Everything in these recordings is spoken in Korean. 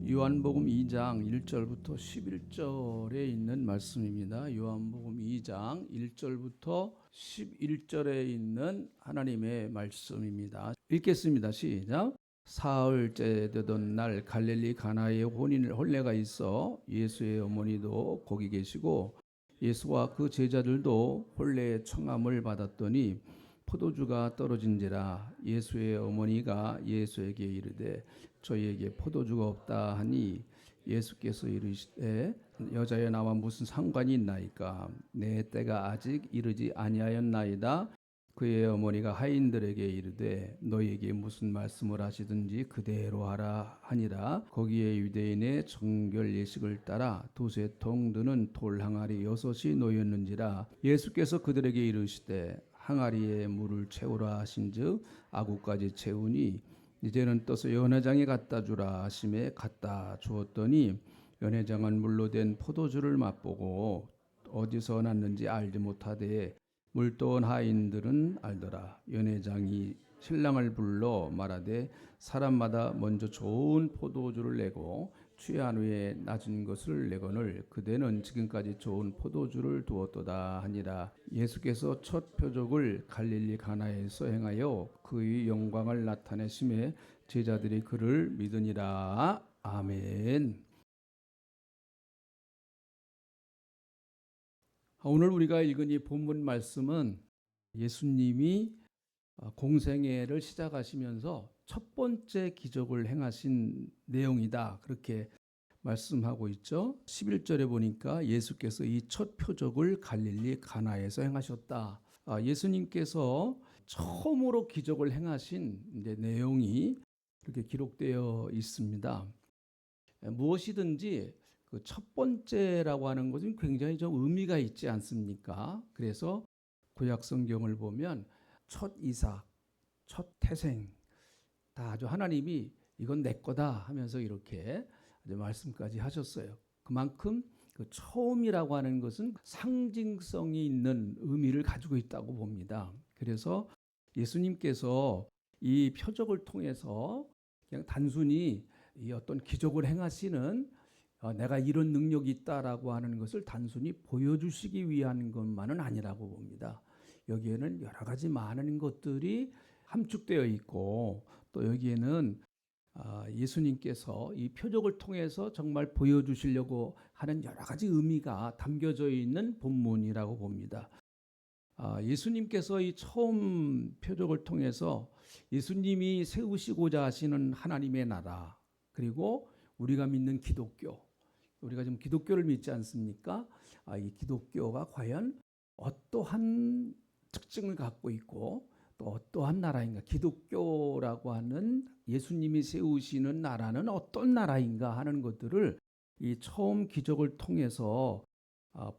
요한복음 2장 1절부터 11절에 있는 말씀입니다. 요한복음 2장 1절부터 11절에 있는 하나님의 말씀입니다. 읽겠습니다. 시작. 사흘째 되던 날 갈릴리 가나에 혼례가 있어 예수의 어머니도 거기 계시고 예수와 그 제자들도 혼례의 청함을 받았더니 포도주가 떨어진지라. 예수의 어머니가 예수에게 이르되 저희에게 포도주가 없다 하니 예수께서 이르시되 여자여 나와 무슨 상관이 있나이까? 내 때가 아직 이르지 아니하였나이다. 그의 어머니가 하인들에게 이르되 너희에게 무슨 말씀을 하시든지 그대로 하라 하니라. 거기에 유대인의 정결 예식을 따라 두세 통 드는 돌 항아리 6이 놓였는지라. 예수께서 그들에게 이르시되 항아리에 물을 채우라 하신즉 아구까지 채우니 이제는 떠서 연회장에 갖다 주라 하심에 갖다 주었더니 연회장은 물로 된 포도주를 맛보고 어디서 났는지 알지 못하되 물도온 하인들은 알더라. 연회장이 신랑을 불러 말하되 사람마다 먼저 좋은 포도주를 내고 취한 후에 낮은 것을 내거늘 그대는 지금까지 좋은 포도주를 두었도다 하니라. 예수께서 첫 표적을 갈릴리 가나에서 행하여 그의 영광을 나타내심에 제자들이 그를 믿으니라. 아멘. 오늘 우리가 읽은 이 본문 말씀은 예수님이 공생애를 시작하시면서 첫 번째 기적을 행하신 내용이다. 그렇게 말씀하고 있죠. 11절에 보니까 예수께서 이 첫 표적을 갈릴리 가나에서 행하셨다. 예수님께서 처음으로 기적을 행하신 이제 내용이 그렇게 기록되어 있습니다. 무엇이든지 그 첫 번째라고 하는 것은 굉장히 좀 의미가 있지 않습니까? 그래서 구약 성경을 보면 첫 이삭, 첫 태생 다 아주 하나님이 이건 내 거다 하면서 이렇게 말씀까지 하셨어요. 그만큼 그 처음이라고 하는 것은 상징성이 있는 의미를 가지고 있다고 봅니다. 그래서 예수님께서 이 표적을 통해서 그냥 단순히 이 어떤 기적을 행하시는 내가 이런 능력이 있다라고 하는 것을 단순히 보여주시기 위한 것만은 아니라고 봅니다. 여기에는 여러 가지 많은 것들이 함축되어 있고 또 여기에는 예수님께서 이 표적을 통해서 정말 보여주시려고 하는 여러 가지 의미가 담겨져 있는 본문이라고 봅니다. 예수님께서 이 처음 표적을 통해서 예수님이 세우시고자 하시는 하나님의 나라 그리고 우리가 믿는 기독교, 우리가 지금 기독교를 믿지 않습니까? 이 기독교가 과연 어떠한 특징을 갖고 있고 또 어떠한 나라인가? 기독교라고 하는 예수님이 세우시는 나라는 어떤 나라인가 하는 것들을 이 처음 기적을 통해서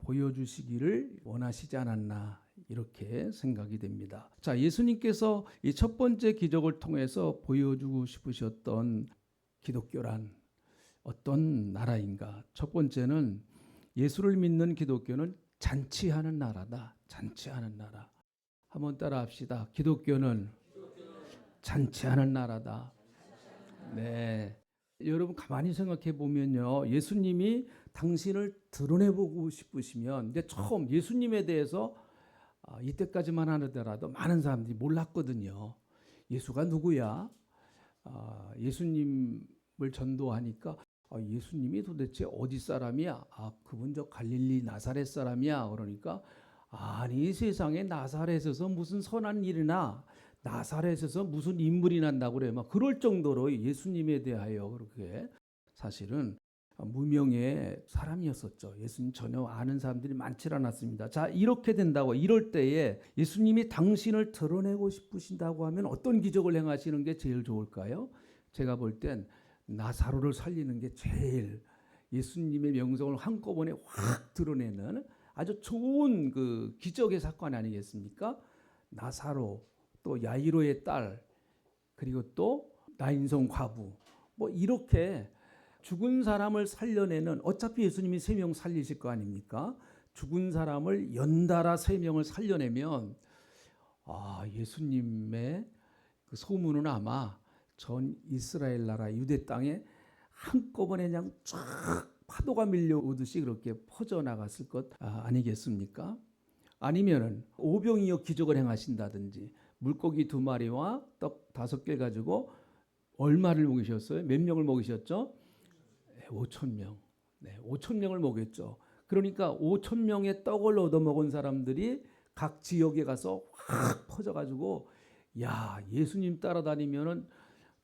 보여주시기를 원하시지 않았나 이렇게 생각이 됩니다. 자, 예수님께서 이 첫 번째 기적을 통해서 보여주고 싶으셨던 기독교란 어떤 나라인가? 첫 번째는 예수를 믿는 기독교는 잔치하는 나라다. 잔치하는 나라. 한번 따라 합시다. 기독교는 잔치하는 나라다. 네. 여러분 가만히 생각해 보면요. 예수님이 당신을 드러내보고 싶으시면 이제 처음 예수님에 대해서 이때까지만 하더라도 많은 사람들이 몰랐거든요. 예수가 누구야? 예수님을 전도하니까 예수님이 도대체 어디 사람이야? 그분 저 갈릴리 나사렛 사람이야. 그러니까 아니 세상에 나사렛에서 무슨 선한 일이나 나사렛에서 무슨 인물이 난다고 그래. 막 그럴 정도로 예수님에 대하여 그렇게 사실은 무명의 사람이었었죠. 예수님 전혀 아는 사람들이 많지 않았습니다. 자, 이렇게 된다고 이럴 때에 예수님이 당신을 드러내고 싶으신다고 하면 어떤 기적을 행하시는 게 제일 좋을까요? 제가 볼 땐 나사로를 살리는 게 제일 예수님의 명성을 한꺼번에 확 드러내는 아주 좋은 그 기적의 사건 아니겠습니까? 나사로, 또 야이로의 딸, 그리고 또 나인성 과부, 뭐 이렇게 죽은 사람을 살려내는 어차피 예수님이 3명 살리실 거 아닙니까? 죽은 사람을 연달아 3명을 살려내면 예수님의 그 소문은 아마 전 이스라엘 나라 유대 땅에 한꺼번에 그냥 쫙 파도가 밀려오듯이 그렇게 퍼져나갔을 것 아니겠습니까? 아니면은 오병이어 기적을 행하신다든지 물고기 2마리와 떡 5개 가지고 얼마를 먹이셨어요? 몇 명을 먹이셨죠? 5천 명. 네, 5천 명을 먹였죠. 그러니까 5천 명의 떡을 얻어먹은 사람들이 각 지역에 가서 확 퍼져가지고 야, 예수님 따라다니면은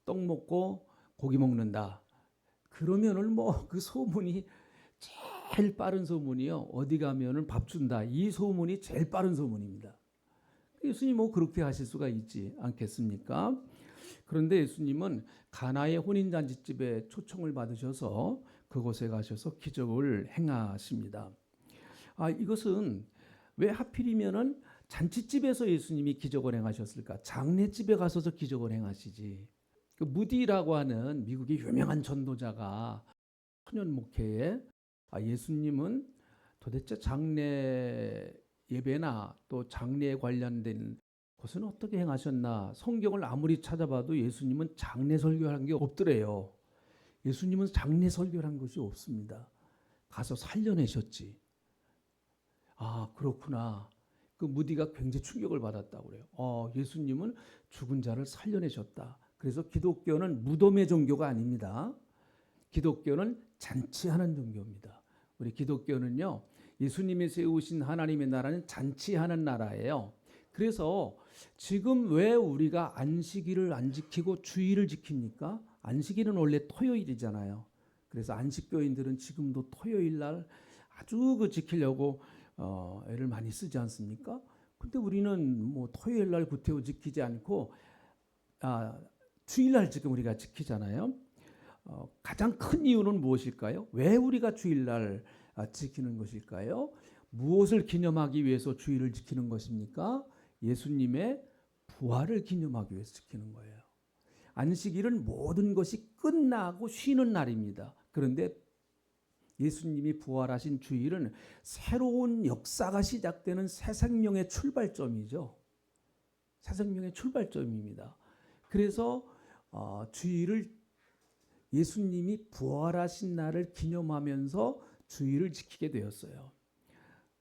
떡 먹고 고기 먹는다. 그러면은 뭐 그 소문이 제일 빠른 소문이요. 어디 가면은 밥 준다. 이 소문이 제일 빠른 소문입니다. 예수님 뭐 그렇게 하실 수가 있지 않겠습니까? 그런데 예수님은 가나의 혼인잔치집에 초청을 받으셔서 그곳에 가셔서 기적을 행하십니다. 이것은 왜 하필이면은 잔치집에서 예수님이 기적을 행하셨을까? 장례집에 가서서 기적을 행하시지. 그 무디라고 하는 미국의 유명한 전도자가 천연 목회에 예수님은 도대체 장례 예배나 또 장례에 관련된 것은 어떻게 행하셨나? 성경을 아무리 찾아봐도 예수님은 장례 설교한 게 없더래요. 예수님은 장례 설교한 것이 없습니다. 가서 살려내셨지. 그렇구나. 그 무디가 굉장히 충격을 받았다고 그래요. 예수님은 죽은 자를 살려내셨다. 그래서 기독교는 무덤의 종교가 아닙니다. 기독교는 잔치하는 종교입니다. 우리 기독교는요, 예수님이 세우신 하나님의 나라는 잔치하는 나라예요. 그래서 지금 왜 우리가 안식일을 안 지키고 주일을 지킵니까? 안식일은 원래 토요일이잖아요. 그래서 안식교인들은 지금도 토요일 날 아주 지키려고 애를 많이 쓰지 않습니까? 근데 우리는 뭐 토요일 날 구태여 지키지 않고 주일 날 지금 우리가 지키잖아요. 가장 큰 이유는 무엇일까요? 왜 우리가 주일날 지키는 것일까요? 무엇을 기념하기 위해서 주일을 지키는 것입니까? 예수님의 부활을 기념하기 위해서 지키는 거예요. 안식일은 모든 것이 끝나고 쉬는 날입니다. 그런데 예수님이 부활하신 주일은 새로운 역사가 시작되는 새 생명의 출발점이죠. 새 생명의 출발점입니다. 그래서 주일을 예수님이 부활하신 날을 기념하면서 주일을 지키게 되었어요.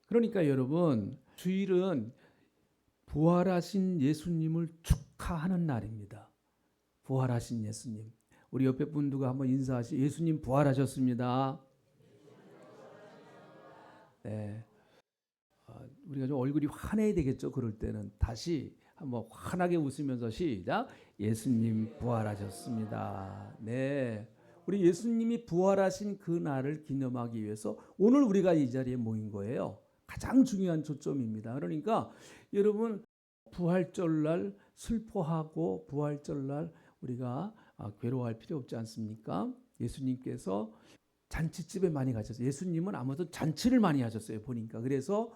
그러니까 여러분, 주일은 부활하신 예수님을 축하하는 날입니다. 부활하신 예수님. 우리 옆에 분들과 한번 인사하시죠. 예수님 부활하셨습니다. 네. 우리가 좀 얼굴이 환해야 되겠죠. 그럴 때는 다시 한번 환하게 웃으면서 시작. 예수님 부활하셨습니다. 네. 우리 예수님이 부활하신 그 날을 기념하기 위해서 오늘 우리가 이 자리에 모인 거예요. 가장 중요한 초점입니다. 그러니까 여러분 부활절날 슬퍼하고 부활절날 우리가 괴로워할 필요 없지 않습니까? 예수님께서 잔치집에 많이 가셨어요. 예수님은 아무튼 잔치를 많이 하셨어요. 보니까. 그래서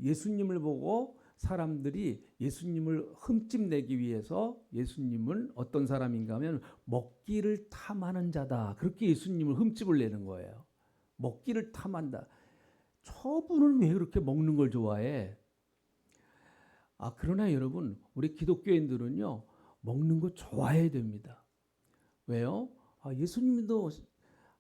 예수님을 보고 사람들이 예수님을 흠집내기 위해서 예수님은 어떤 사람인가 하면 먹기를 탐하는 자다. 그렇게 예수님을 흠집을 내는 거예요. 먹기를 탐한다. 저분은 왜 그렇게 먹는 걸 좋아해? 그러나 여러분, 우리 기독교인들은요, 먹는 거 좋아해야 됩니다. 왜요? 예수님도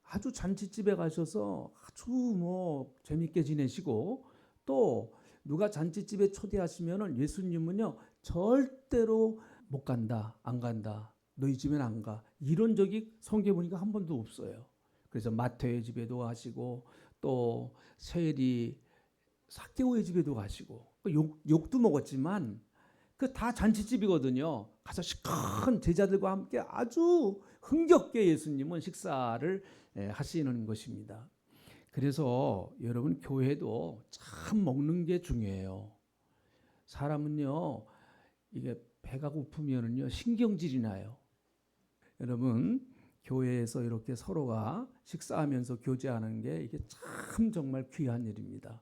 아주 잔치집에 가셔서 아주 뭐 재밌게 지내시고 또 누가 잔치집에 초대하시면은 예수님은요 절대로 못 간다, 안 간다, 너희 집엔 안 가 이런 적이 성경에 보니까 한 번도 없어요. 그래서 마태의 집에도 가시고 또 세리 삭개오의 집에도 가시고 욕도 먹었지만 그 다 잔치집이거든요. 가서 시큰 제자들과 함께 아주 흥겹게 예수님은 식사를 하시는 것입니다. 그래서 여러분 교회도 참 먹는 게 중요해요. 사람은요 이게 배가 고프면은요 신경질이 나요. 여러분 교회에서 이렇게 서로가 식사하면서 교제하는 게 이게 참 정말 귀한 일입니다.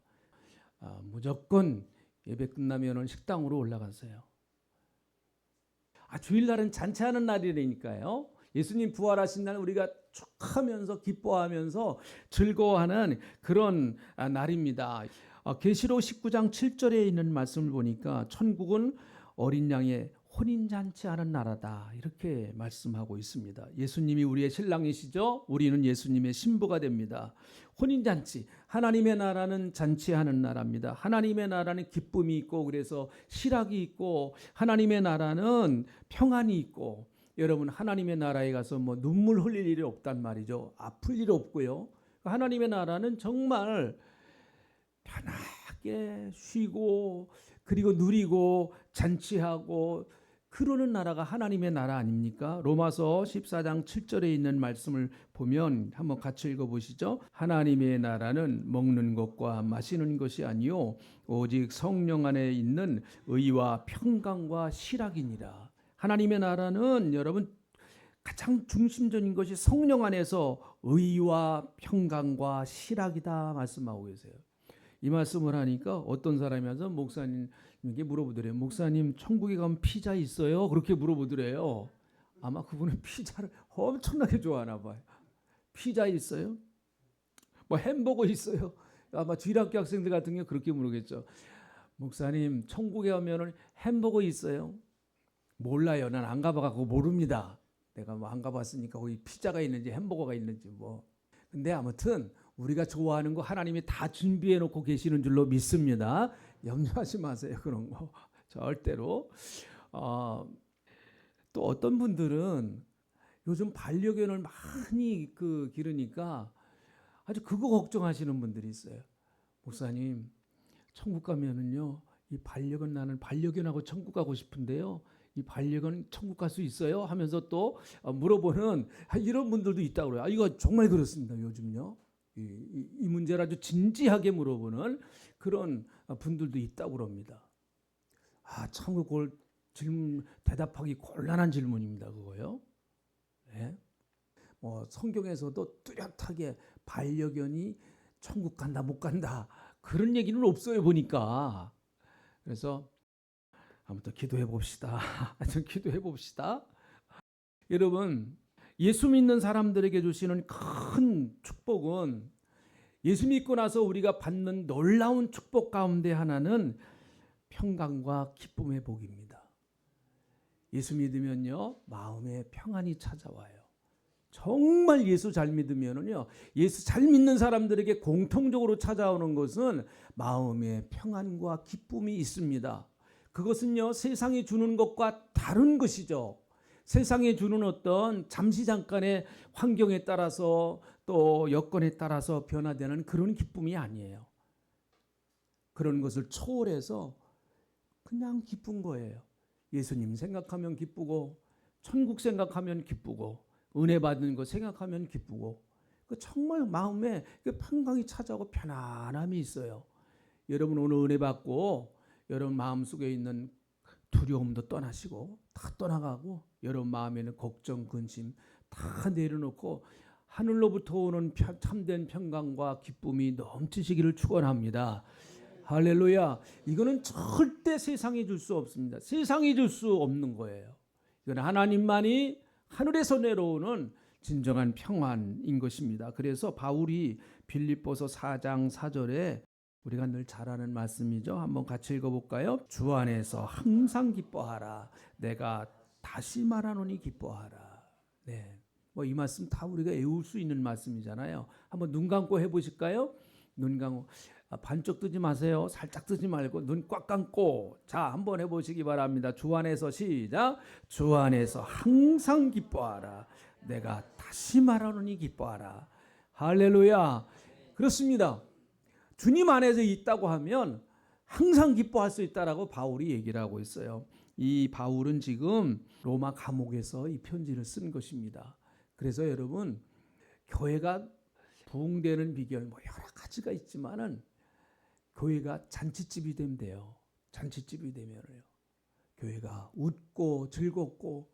무조건 예배 끝나면은 식당으로 올라가세요. 주일날은 잔치하는 날이라니까요. 예수님 부활하신 날 우리가 축하하면서 기뻐하면서 즐거워하는 그런 날입니다. 계시록 19장 7절에 있는 말씀을 보니까 천국은 어린 양의 혼인잔치하는 나라다 이렇게 말씀하고 있습니다. 예수님이 우리의 신랑이시죠. 우리는 예수님의 신부가 됩니다. 혼인잔치, 하나님의 나라는 잔치하는 나라입니다. 하나님의 나라는 기쁨이 있고 그래서 실학이 있고 하나님의 나라는 평안이 있고 여러분 하나님의 나라에 가서 뭐 눈물 흘릴 일이 없단 말이죠. 아플 일 없고요. 하나님의 나라는 정말 편하게 쉬고 그리고 누리고 잔치하고 그러는 나라가 하나님의 나라 아닙니까? 로마서 14장 7절에 있는 말씀을 보면 한번 같이 읽어보시죠. 하나님의 나라는 먹는 것과 마시는 것이 아니요 오직 성령 안에 있는 의와 평강과 실학이니라. 하나님의 나라는 여러분 가장 중심적인 것이 성령 안에서 의와 평강과 실학이다 말씀하고 계세요. 이 말씀을 하니까 어떤 사람이 와서 목사님에게 물어보더래요. 목사님 천국에 가면 피자 있어요? 그렇게 물어보더래요. 아마 그분은 피자를 엄청나게 좋아하나 봐요. 피자 있어요? 뭐 햄버거 있어요? 아마 주일학교 학생들 같은 경우 그렇게 물어보겠죠. 목사님 천국에 가면 햄버거 있어요? 몰라요. 난 안 가봐갖고 모릅니다. 내가 뭐 안 가봤으니까 거기 피자가 있는지 햄버거가 있는지 뭐. 근데 아무튼 우리가 좋아하는 거 하나님이 다 준비해 놓고 계시는 줄로 믿습니다. 염려하지 마세요. 그런 거 절대로. 또 어떤 분들은 요즘 반려견을 많이 기르니까 아주 그거 걱정하시는 분들이 있어요. 목사님 천국 가면은요 이 반려견 나는 반려견하고 천국 가고 싶은데요. 이 반려견 천국 갈 수 있어요? 하면서 또 물어보는 이런 분들도 있다고 그래요. 이거 정말 그렇습니다. 요즘요. 이 문제를 아주 진지하게 물어보는 그런 분들도 있다고 그럽니다. 참 그걸 대답하기 곤란한 질문입니다. 그거요. 네? 성경에서도 뚜렷하게 반려견이 천국 간다 못 간다 그런 얘기는 없어요 보니까. 그래서 아무튼 기도해 봅시다. 좀 기도해 봅시다. 여러분 예수 믿는 사람들에게 주시는 큰 축복은 예수 믿고 나서 우리가 받는 놀라운 축복 가운데 하나는 평강과 기쁨의 복입니다. 예수 믿으면요 마음에 평안이 찾아와요. 정말 예수 잘 믿으면은요 예수 잘 믿는 사람들에게 공통적으로 찾아오는 것은 마음에 평안과 기쁨이 있습니다. 그것은요 세상이 주는 것과 다른 것이죠. 세상에 주는 어떤 잠시 잠깐의 환경에 따라서 또 여건에 따라서 변화되는 그런 기쁨이 아니에요. 그런 것을 초월해서 그냥 기쁜 거예요. 예수님 생각하면 기쁘고 천국 생각하면 기쁘고 은혜 받는 거 생각하면 기쁘고 정말 마음에 평강이 찾아오고 편안함이 있어요. 여러분 오늘 은혜 받고 여러분 마음속에 있는 두려움도 떠나시고 다 떠나가고 여러분 마음에는 걱정, 근심 다 내려놓고 하늘로부터 오는 참된 평강과 기쁨이 넘치시기를 축원합니다. 할렐루야. 이거는 절대 세상이 줄 수 없습니다. 세상이 줄 수 없는 거예요. 이건 하나님만이 하늘에서 내려오는 진정한 평안인 것입니다. 그래서 바울이 빌립보서 4장 4절에 우리가 늘 잘 아는 말씀이죠. 한번 같이 읽어볼까요? 주 안에서 항상 기뻐하라. 내가 다시 말하노니 기뻐하라. 네, 이 말씀 다 우리가 외울 수 있는 말씀이잖아요. 한번 눈 감고 해보실까요? 눈 감고 반쪽 뜨지 마세요. 살짝 뜨지 말고 눈 꽉 감고 자 한번 해보시기 바랍니다. 주 안에서 시작. 주 안에서 항상 기뻐하라. 내가 다시 말하노니 기뻐하라. 할렐루야. 그렇습니다. 주님 안에서 있다고 하면 항상 기뻐할 수 있다라고 바울이 얘기를 하고 있어요. 이 바울은 지금 로마 감옥에서 이 편지를 쓴 것입니다. 그래서 여러분 교회가 부흥되는 비결 여러 가지가 있지만은 교회가 잔치집이 되면 돼요. 잔치집이 되면요 교회가 웃고 즐겁고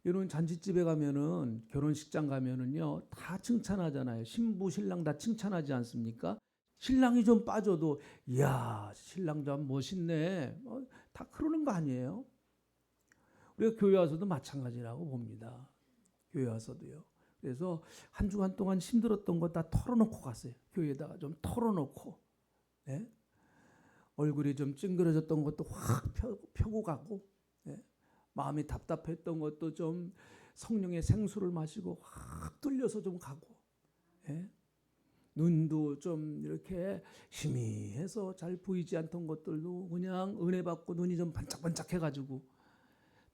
이런 잔치집에 가면은 결혼식장 가면은요 다 칭찬하잖아요. 신부 신랑 다 칭찬하지 않습니까? 신랑이 좀 빠져도 이야 신랑 좀 멋있네 다 그러는 거 아니에요? 우리가 교회 와서도 마찬가지라고 봅니다. 교회 와서도요. 그래서 한 주간 동안 힘들었던 거 다 털어놓고 갔어요. 교회에다가 좀 털어놓고 네? 얼굴이 좀 찡그러졌던 것도 확 펴고 가고 네? 마음이 답답했던 것도 좀 성령의 생수를 마시고 확 뚫려서 좀 가고, 예? 눈도 좀 이렇게 희미해서 잘 보이지 않던 것들도 그냥 은혜 받고 눈이 좀 반짝반짝 해가지고,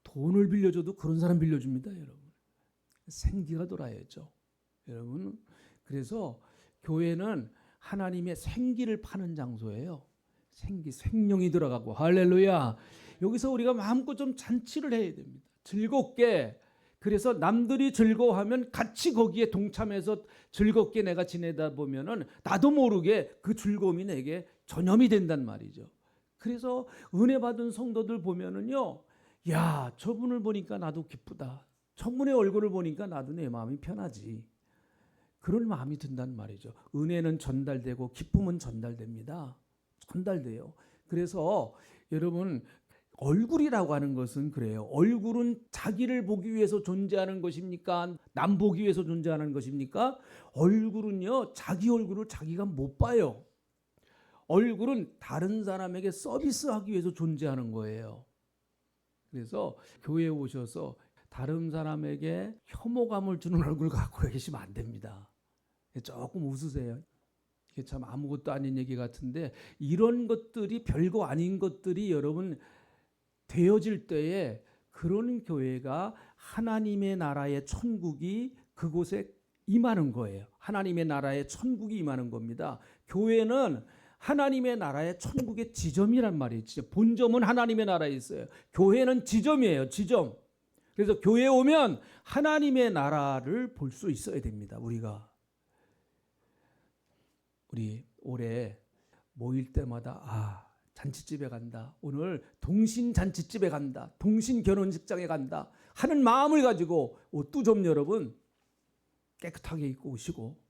돈을 빌려줘도 그런 사람 빌려줍니다, 여러분. 생기가 돌아야죠, 여러분. 그래서 교회는 하나님의 생기를 파는 장소예요. 생명이 들어가고, 할렐루야. 여기서 우리가 마음껏 좀 잔치를 해야 됩니다. 즐겁게. 그래서 남들이 즐거워하면 같이 거기에 동참해서 즐겁게 내가 지내다 보면은 나도 모르게 그 즐거움이 내게 전염이 된단 말이죠. 그래서 은혜 받은 성도들 보면은요, 야, 저분을 보니까 나도 기쁘다. 저분의 얼굴을 보니까 나도 내 마음이 편하지. 그런 마음이 든단 말이죠. 은혜는 전달되고 기쁨은 전달됩니다. 전달돼요. 그래서 여러분, 얼굴이라고 하는 것은 그래요. 얼굴은 자기를 보기 위해서 존재하는 것입니까? 남 보기 위해서 존재하는 것입니까? 얼굴은요, 자기 얼굴을 자기가 못 봐요. 얼굴은 다른 사람에게 서비스하기 위해서 존재하는 거예요. 그래서 교회에 오셔서 다른 사람에게 혐오감을 주는 얼굴 갖고 계시면 안 됩니다. 조금 웃으세요. 이게 참 아무것도 아닌 얘기 같은데, 이런 것들이 별거 아닌 것들이 여러분 되어질 때에 그런 교회가 하나님의 나라의 천국이 그곳에 임하는 거예요. 하나님의 나라의 천국이 임하는 겁니다. 교회는 하나님의 나라의 천국의 지점이란 말이죠. 본점은 하나님의 나라에 있어요. 교회는 지점이에요. 지점. 그래서 교회에 오면 하나님의 나라를 볼 수 있어야 됩니다. 우리 올해 모일 때마다 잔치집에 간다. 오늘 동신 잔치집에 간다. 동신 결혼식장에 간다. 하는 마음을 가지고 옷도 좀 여러분 깨끗하게 입고 오시고,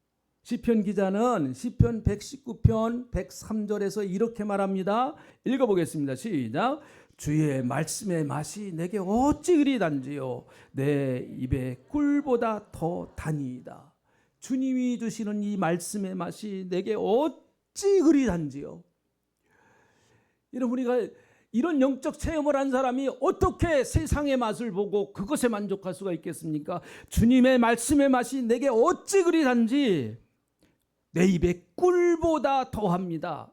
시편 기자는 시편 119편 103절에서 이렇게 말합니다. 읽어보겠습니다. 시작. 주의 말씀의 맛이 내게 어찌 그리 단지요. 내 입에 꿀보다 더 단이다. 주님이 주시는 이 말씀의 맛이 내게 어찌 그리 단지요. 여러분, 우리가 이런 영적 체험을 한 사람이 어떻게 세상의 맛을 보고 그것에 만족할 수가 있겠습니까? 주님의 말씀의 맛이 내게 어찌 그리 단지 내 입에 꿀보다 더합니다.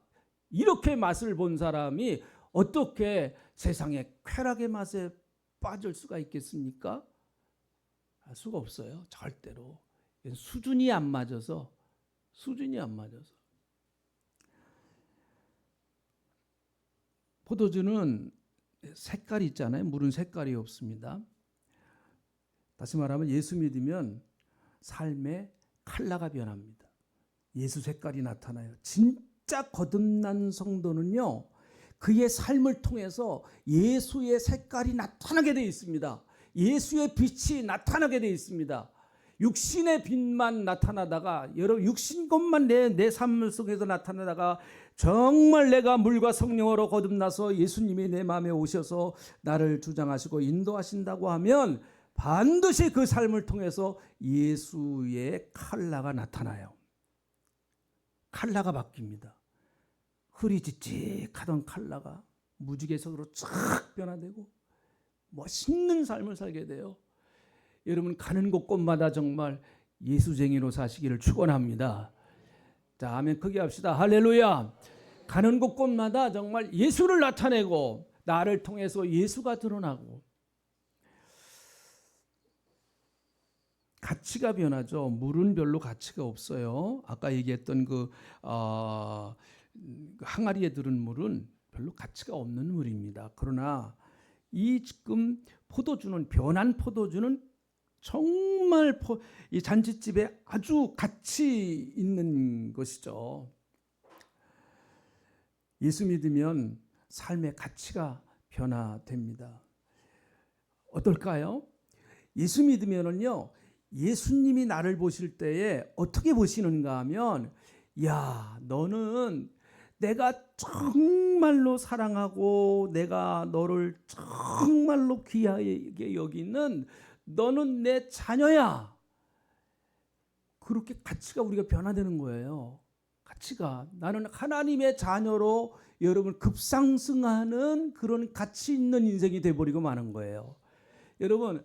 이렇게 맛을 본 사람이 어떻게 세상의 쾌락의 맛에 빠질 수가 있겠습니까? 할 수가 없어요. 절대로. 수준이 안 맞아서. 포도주는 색깔이 있잖아요. 물은 색깔이 없습니다. 다시 말하면 예수 믿으면 삶의 컬러가 변합니다. 예수 색깔이 나타나요. 진짜 거듭난 성도는요, 그의 삶을 통해서 예수의 색깔이 나타나게 되어 있습니다. 예수의 빛이 나타나게 되어 있습니다. 육신의 빛만 나타나다가, 여러분, 육신 것만 내 삶 속에서 나타나다가 정말 내가 물과 성령으로 거듭나서 예수님이 내 마음에 오셔서 나를 주장하시고 인도하신다고 하면 반드시 그 삶을 통해서 예수의 컬러가 나타나요. 컬러가 바뀝니다. 흐리지직하던 컬러가 무지개색으로 쫙 변화되고 멋있는 삶을 살게 돼요. 여러분, 가는 곳곳마다 정말 예수쟁이로 사시기를 축원합니다. 자, 아멘 크게 합시다. 할렐루야. 가는 곳곳마다 정말 예수를 나타내고 나를 통해서 예수가 드러나고 가치가 변하죠. 물은 별로 가치가 없어요. 아까 얘기했던 항아리에 들은 물은 별로 가치가 없는 물입니다. 그러나 이 지금 포도주는, 변한 포도주는 정말 이 잔치집에 아주 가치 있는 것이죠. 예수 믿으면 삶의 가치가 변화됩니다. 어떨까요? 예수 믿으면은요, 예수님이 나를 보실 때에 어떻게 보시는가 하면, 야, 너는 내가 정말로 사랑하고 내가 너를 정말로 귀하게 여기는 너는 내 자녀야. 그렇게 가치가 우리가 변화되는 거예요. 가치가, 나는 하나님의 자녀로 여러분 급상승하는 그런 가치 있는 인생이 돼버리고 마는 거예요. 여러분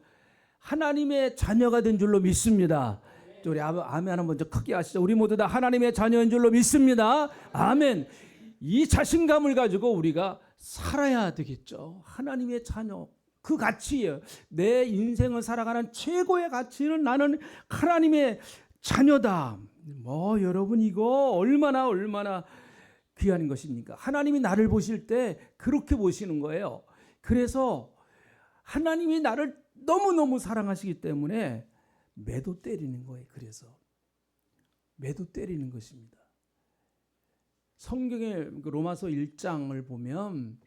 하나님의 자녀가 된 줄로 믿습니다. 우리 아멘 한번 먼저 크게 하시죠. 우리 모두 다 하나님의 자녀인 줄로 믿습니다. 아멘. 이 자신감을 가지고 우리가 살아야 되겠죠. 하나님의 자녀. 그 가치예요. 내 인생을 살아가는 최고의 가치는 나는 하나님의 자녀다. 여러분 이거 얼마나 귀한 것입니까? 하나님이 나를 보실 때 그렇게 보시는 거예요. 그래서 하나님이 나를 너무너무 사랑하시기 때문에 매도 때리는 거예요. 그래서 매도 때리는 것입니다. 성경의 로마서 1장을 보면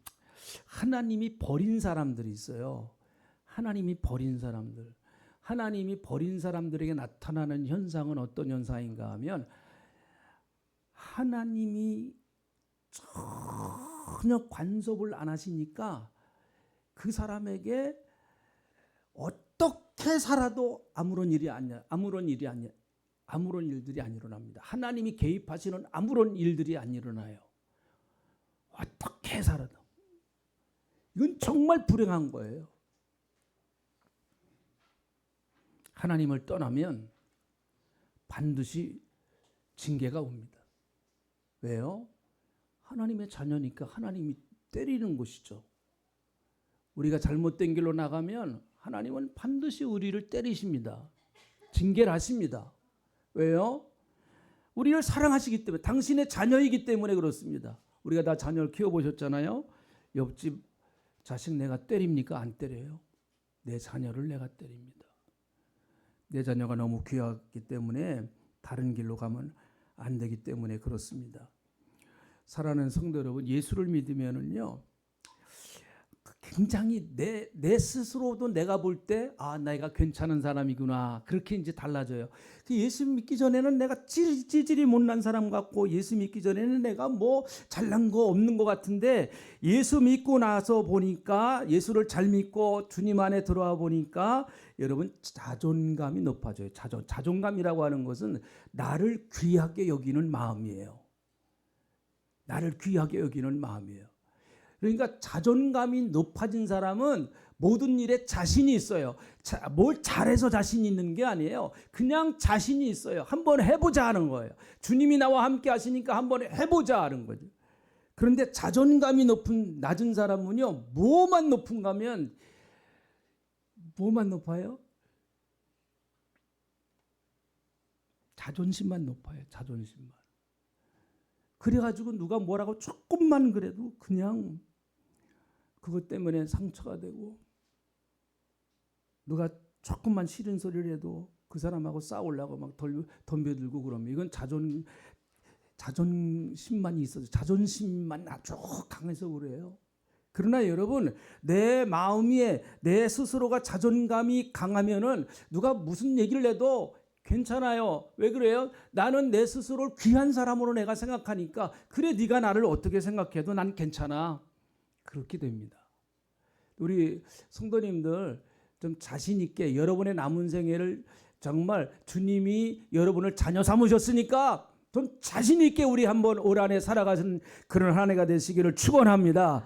하나님이 버린 사람들이 있어요. 하나님이 버린 사람들. 하나님이 버린 사람들에게 나타나는 현상은 어떤 현상인가 하면 하나님이 전혀 간섭을 안 하시니까 그 사람에게 어떻게 살아도 아무런 일들이 안 일어납니다. 하나님이 개입하시는 아무런 일들이 안 일어나요. 어떻게 살아도. 이건 정말 불행한 거예요. 하나님을 떠나면 반드시 징계가 옵니다. 왜요? 하나님의 자녀니까 하나님이 때리는 것이죠. 우리가 잘못된 길로 나가면 하나님은 반드시 우리를 때리십니다. 징계를 하십니다. 왜요? 우리를 사랑하시기 때문에, 당신의 자녀이기 때문에 그렇습니다. 우리가 다 자녀를 키워보셨잖아요. 옆집 자식 내가 때립니까? 안 때려요. 내 자녀를 내가 때립니다. 내 자녀가 너무 귀하기 때문에 다른 길로 가면 안 되기 때문에 그렇습니다. 사랑하는 성도 여러분, 예수를 믿으면은요, 굉장히 내 스스로도 내가 볼 때 내가 괜찮은 사람이구나, 그렇게 이제 달라져요. 예수 믿기 전에는 내가 찌질이 못난 사람 같고, 예수 믿기 전에는 내가 뭐 잘난 거 없는 것 같은데, 예수 믿고 나서 보니까, 예수를 잘 믿고 주님 안에 들어와 보니까 여러분 자존감이 높아져요. 자존감이라고 하는 것은 나를 귀하게 여기는 마음이에요. 나를 귀하게 여기는 마음이에요. 그러니까 자존감이 높아진 사람은 모든 일에 자신이 있어요. 뭘 잘해서 자신이 있는 게 아니에요. 그냥 자신이 있어요. 한번 해보자 하는 거예요. 주님이 나와 함께 하시니까 한번 해보자 하는 거죠. 그런데 자존감이 낮은 사람은요, 뭐만 높은가 하면, 뭐만 높아요? 자존심만 높아요. 자존심만. 그래가지고 누가 뭐라고 조금만 그래도 그냥 그것 때문에 상처가 되고, 누가 조금만 싫은 소리를 해도 그 사람하고 싸우려고 막 덤벼들고 그러면 이건 자존심만 있어서, 자존심만 아주 강해서 그래요. 그러나 여러분, 내 마음에 내 스스로가 자존감이 강하면은 누가 무슨 얘기를 해도 괜찮아요. 왜 그래요? 나는 내 스스로를 귀한 사람으로 내가 생각하니까, 그래 네가 나를 어떻게 생각해도 난 괜찮아. 그렇게 됩니다. 우리 성도님들 좀 자신 있게 여러분의 남은 생애를 정말 주님이 여러분을 자녀 삼으셨으니까 좀 자신 있게 우리 한번 올 한해 살아가는 그런 한 해가 되시기를 축원합니다.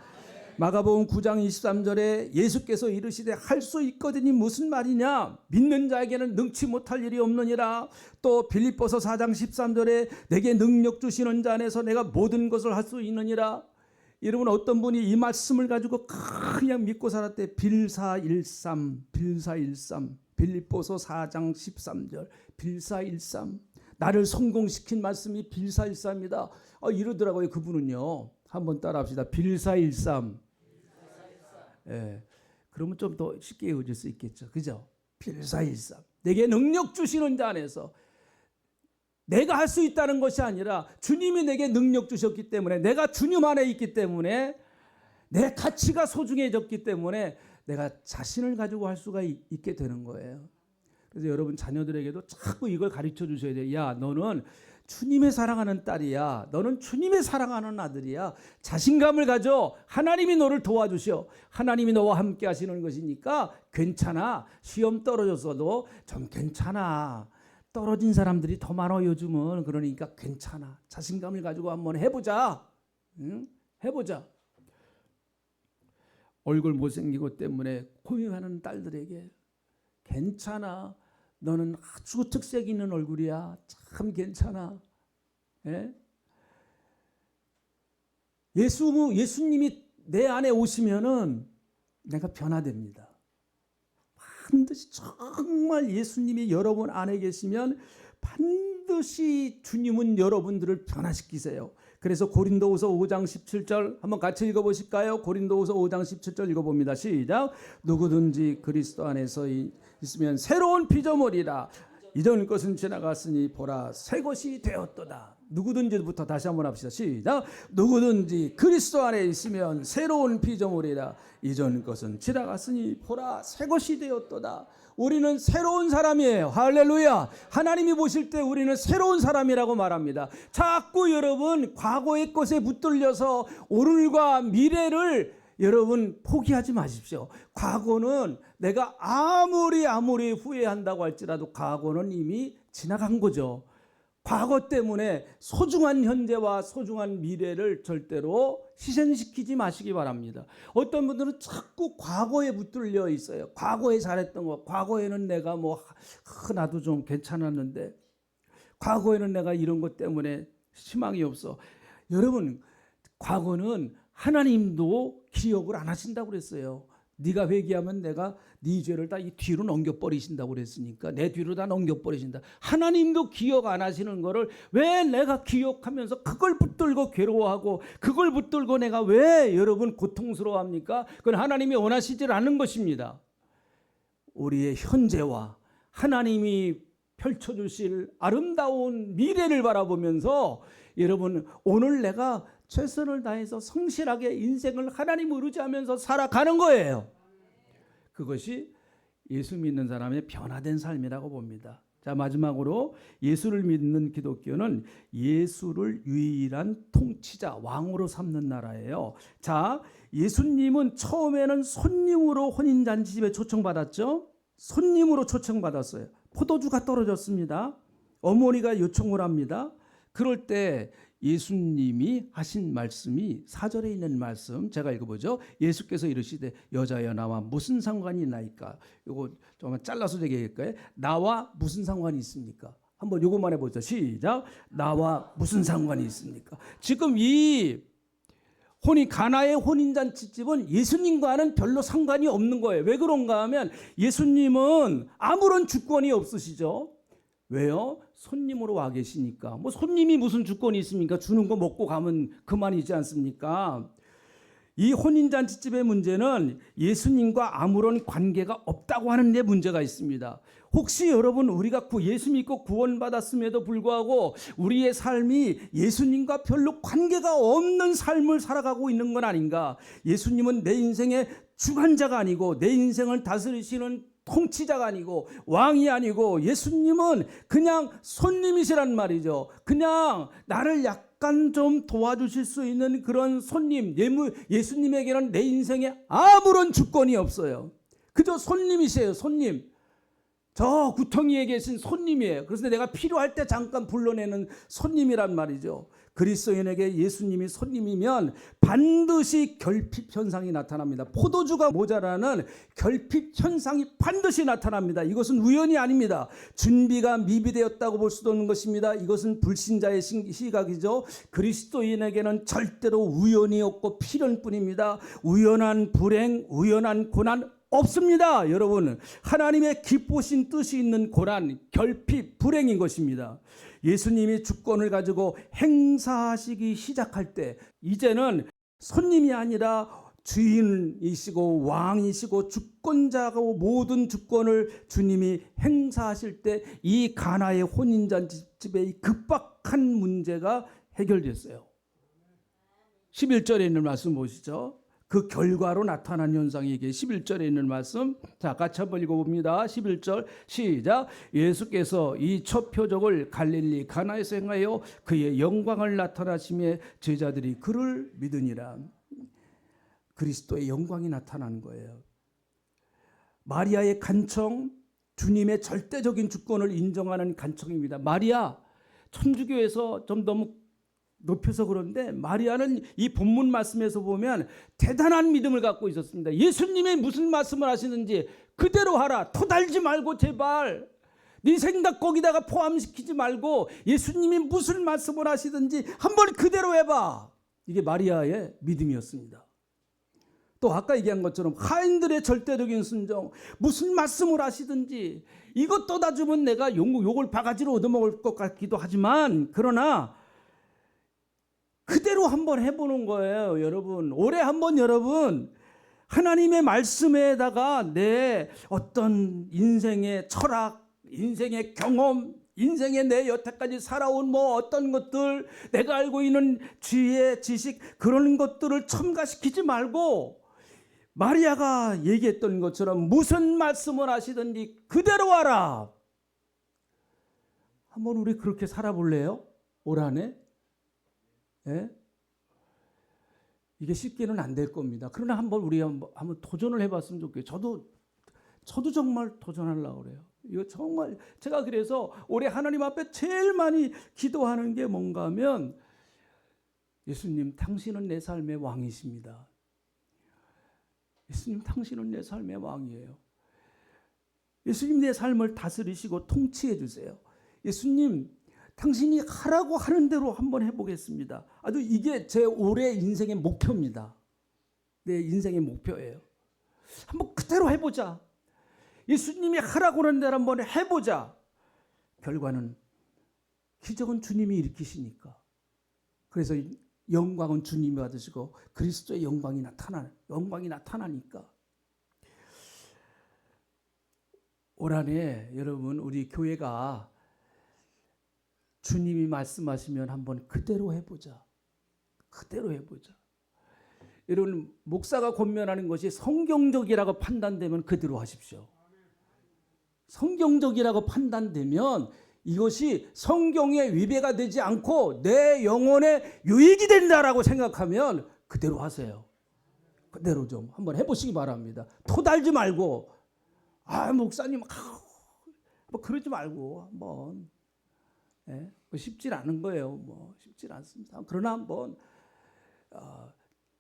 마가복음 9장 23절에 예수께서 이르시되 할 수 있거든이 무슨 말이냐? 믿는 자에게는 능치 못할 일이 없느니라. 또 빌립보서 4장 13절에 내게 능력 주시는 자 안에서 내가 모든 것을 할 수 있느니라. 여러분, 어떤 분이 이 말씀을 가지고 그냥 믿고 살았대. 빌사일삼 빌립보서 4장 13절 빌사일삼, 나를 성공시킨 말씀이 빌사일삼이다. 이러더라고요. 그분은요. 한번 따라합시다. 빌사일삼. 예, 그러면 좀 더 쉽게 이어질 수 있겠죠. 그죠? 빌사일삼. 내게 능력 주시는 자 안에서, 내가 할 수 있다는 것이 아니라 주님이 내게 능력 주셨기 때문에, 내가 주님 안에 있기 때문에, 내 가치가 소중해졌기 때문에 내가 자신을 가지고 할 수가 있게 되는 거예요. 그래서 여러분 자녀들에게도 자꾸 이걸 가르쳐 주셔야 돼요. 야, 너는 주님의 사랑하는 딸이야. 너는 주님의 사랑하는 아들이야. 자신감을 가져. 하나님이 너를 도와주셔. 하나님이 너와 함께 하시는 것이니까 괜찮아. 시험 떨어졌어도 좀 괜찮아. 떨어진 사람들이 더 많아 요즘은. 그러니까 괜찮아. 자신감을 가지고 한번 해보자. 응? 해보자. 얼굴 못생긴 것 때문에 고민하는 딸들에게 괜찮아. 너는 아주 특색 있는 얼굴이야. 참 괜찮아. 예? 예수님이 내 안에 오시면은 내가 변화됩니다. 반드시 정말 예수님이 여러분 안에 계시면 반드시 주님은 여러분들을 변화시키세요. 그래서 고린도후서 5장 17절 한번 같이 읽어보실까요? 고린도후서 5장 17절 읽어봅니다. 시작. 누구든지 그리스도 안에서 있으면 새로운 피조물이라. 이전 것은 지나갔으니 보라 새 것이 되었도다. 누구든지부터 다시 한번 합시다. 시작. 누구든지 그리스도 안에 있으면 새로운 피조물이라. 이전 것은 지나갔으니 보라 새 것이 되었도다. 우리는 새로운 사람이에요. 할렐루야. 하나님이 보실 때 우리는 새로운 사람이라고 말합니다. 자꾸 여러분 과거의 것에 붙들려서 오늘과 미래를 여러분 포기하지 마십시오. 과거는 내가 아무리 후회한다고 할지라도 과거는 이미 지나간 거죠. 과거 때문에 소중한 현재와 소중한 미래를 절대로 희생시키지 마시기 바랍니다. 어떤 분들은 자꾸 과거에 붙들려 있어요. 과거에 잘했던 거, 과거에는 내가 나도 좀 괜찮았는데, 과거에는 내가 이런 것 때문에 희망이 없어. 여러분, 과거는 하나님도 기억을 안 하신다고 그랬어요. 네가 회개하면 내가 네 죄를 다 이 뒤로 넘겨버리신다고 그랬으니까 내 뒤로 다 넘겨버리신다. 하나님도 기억 안 하시는 거를 왜 내가 기억하면서 그걸 붙들고 괴로워하고 그걸 붙들고 내가 왜 여러분 고통스러워합니까? 그건 하나님이 원하시질 않는 것입니다. 우리의 현재와 하나님이 펼쳐주실 아름다운 미래를 바라보면서 여러분 오늘 내가 최선을 다해서 성실하게 인생을 하나님을 의지하면서 살아가는 거예요. 그것이 예수 믿는 사람의 변화된 삶이라고 봅니다. 자, 마지막으로 예수를 믿는 기독교는 예수를 유일한 통치자, 왕으로 삼는 나라예요. 자, 예수님은 처음에는 손님으로 혼인잔치집에 초청받았죠. 손님으로 초청받았어요. 포도주가 떨어졌습니다. 어머니가 요청을 합니다. 그럴 때 예수님이 하신 말씀이 4절에 있는 말씀 제가 읽어보죠. 예수께서 이르시되 여자여 나와 무슨 상관이 있나이까. 이거 좀 잘라서 얘기할까요? 나와 무슨 상관이 있습니까? 한번 요것만 해보죠. 시작. 나와 무슨 상관이 있습니까? 지금 이 가나의 혼인잔치집은 예수님과는 별로 상관이 없는 거예요. 왜 그런가 하면 예수님은 아무런 주권이 없으시죠. 왜요? 손님으로 와 계시니까. 손님이 무슨 주권이 있습니까? 주는 거 먹고 가면 그만이지 않습니까? 이 혼인잔치집의 문제는 예수님과 아무런 관계가 없다고 하는 데 문제가 있습니다. 혹시 여러분 우리가 예수 믿고 구원받았음에도 불구하고 우리의 삶이 예수님과 별로 관계가 없는 삶을 살아가고 있는 건 아닌가? 예수님은 내 인생의 주관자가 아니고 내 인생을 다스리시는 통치자가 아니고 왕이 아니고 예수님은 그냥 손님이시란 말이죠. 그냥 나를 약간 좀 도와주실 수 있는 그런 손님. 예수님에게는 내 인생에 아무런 주권이 없어요. 그저 손님이세요. 손님. 저 구덩이에 계신 손님이에요. 그래서 내가 필요할 때 잠깐 불러내는 손님이란 말이죠. 그리스도인에게 예수님이 손님이면 반드시 결핍 현상이 나타납니다. 포도주가 모자라는 결핍 현상이 반드시 나타납니다. 이것은 우연이 아닙니다. 준비가 미비되었다고 볼 수도 없는 것입니다. 이것은 불신자의 시각이죠. 그리스도인에게는 절대로 우연이 없고 필연뿐입니다. 우연한 불행, 우연한 고난 없습니다. 여러분, 하나님의 기쁘신 뜻이 있는 고난, 결핍, 불행인 것입니다. 예수님이 주권을 가지고 행사하시기 시작할 때 이제는 손님이 아니라 주인이시고 왕이시고 주권자고 모든 주권을 주님이 행사하실 때 이 가나의 혼인잔치집의 급박한 문제가 해결됐어요. 11절에 있는 말씀 보시죠. 그 결과로 나타난 현상이 이게 11절에 있는 말씀. 자, 같이 한번 읽어봅니다. 11절 시작. 예수께서 이 첫 표적을 갈릴리 가나에서 행하여 그의 영광을 나타나심에 제자들이 그를 믿으니라. 그리스도의 영광이 나타난 거예요. 마리아의 간청, 주님의 절대적인 주권을 인정하는 간청입니다. 마리아, 천주교에서 좀 너무 높여서 그런데 마리아는 이 본문 말씀에서 보면 대단한 믿음을 갖고 있었습니다. 예수님이 무슨 말씀을 하시는지 그대로 하라. 토달지 말고 제발. 네 생각 거기다가 포함시키지 말고 예수님이 무슨 말씀을 하시든지 한번 그대로 해봐. 이게 마리아의 믿음이었습니다. 또 아까 얘기한 것처럼 하인들의 절대적인 순종, 무슨 말씀을 하시든지 이것 떠다 주면 내가 욕을 바가지로 얻어먹을 것 같기도 하지만 그러나 그대로 한번 해보는 거예요. 여러분 올해 한번 여러분 하나님의 말씀에다가 내 어떤 인생의 철학, 인생의 경험, 인생의 내 여태까지 살아온 어떤 것들, 내가 알고 있는 지혜, 지식 그런 것들을 첨가시키지 말고 마리아가 얘기했던 것처럼 무슨 말씀을 하시든지 그대로 하라. 한번 우리 그렇게 살아볼래요? 올 한해? 예? 이게 쉽게는 안 될 겁니다. 그러나 한번 우리 한번 도전을 해봤으면 좋겠어요. 저도 정말 도전하려고 그래요. 이거 정말 제가 그래서 올해 하나님 앞에 제일 많이 기도하는 게 뭔가 하면 예수님 당신은 내 삶의 왕이십니다. 예수님 당신은 내 삶의 왕이에요. 예수님 내 삶을 다스리시고 통치해 주세요. 예수님 당신이 하라고 하는 대로 한번 해보겠습니다. 아주 이게 제 올해 인생의 목표입니다. 내 인생의 목표예요. 한번 그대로 해보자. 예수님이 하라고 하는 대로 한번 해보자. 결과는 기적은 주님이 일으키시니까. 그래서 영광은 주님이 받으시고 그리스도의 영광이 나타나니까. 올 한해 여러분 우리 교회가 주님이 말씀하시면 한번 그대로 해보자. 그대로 해보자. 여러분 목사가 권면하는 것이 성경적이라고 판단되면 그대로 하십시오. 성경적이라고 판단되면 이것이 성경에 위배가 되지 않고 내 영혼에 유익이 된다라고 생각하면 그대로 하세요. 그대로 좀 한번 해보시기 바랍니다. 토달지 말고 목사님 그러지 말고 한번 쉽지 않은 거예요. 쉽지 않습니다. 그러나 한번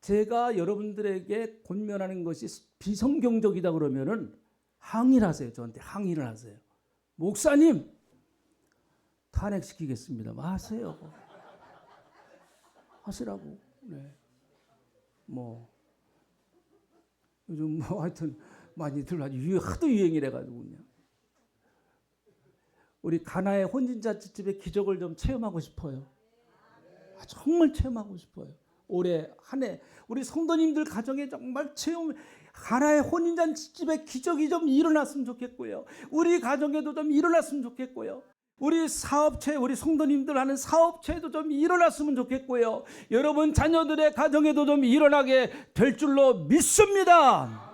제가 여러분들에게 권면하는 것이 비성경적이다 그러면은 항의를 하세요. 저한테 항의를 하세요. 목사님 탄핵시키겠습니다. 하세요. 하시라고. 네. 요즘 하여튼 많이들 하도 유행이래 가지고 그냥. 우리 가나의 혼인잔치집의 기적을 좀 체험하고 싶어요. 정말 체험하고 싶어요. 올해 한 해 우리 성도님들 가정에 정말 가나의 혼인잔치집의 기적이 좀 일어났으면 좋겠고요. 우리 가정에도 좀 일어났으면 좋겠고요. 우리 사업체, 우리 성도님들 하는 사업체도 좀 일어났으면 좋겠고요. 여러분 자녀들의 가정에도 좀 일어나게 될 줄로 믿습니다.